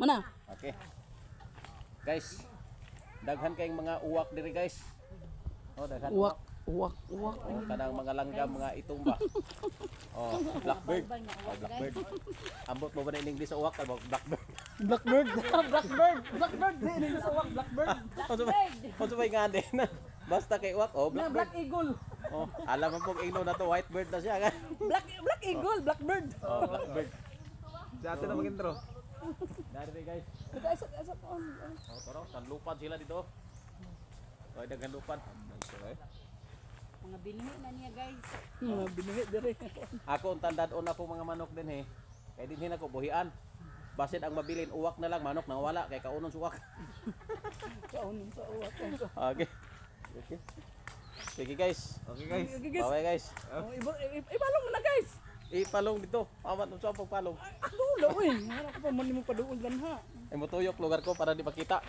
Mana? Okay. Guys, daghan kayong mga uwak diri guys. Oh, daghan Uwak. Uwak. Oh, kanang mga langgam, mga itumba. Oh, blackbird. Oh, blackbird. Ambot mo ba na in English sa uwak? Ano blackbird? Blackbird. Blackbird. Blackbird. Di sa uwak. Blackbird. Ano ba nga din? Basta kay uwak. Oh, Na blackbird. black eagle. Oh, alam mo pong igno na to, white bird na siya kan. Black eagle. Blackbird. Oh, blackbird. Dati na mag-intro. Dari guys. Asap on. Oh, tara, sanlupan sila dito. Oh, dagan lupan. Okay. Mga binhi na niya guys. Binuhi dire. Ako ang tandaan ako mga manok din Kaya din ako buhian. Basit ang mabilin uwak na lang, manok nang wala kay kaunon suwak. Kaunon sa uwak. Okay. Okay. Sige guys. Okay guys. Bye guys. Ibalong mo na guys. Ipalong dito. Awat mo sa pagpalong. Lula uy. Harap pa man mo paduol ganha. Ay mo tuyok lugar ko para di makita.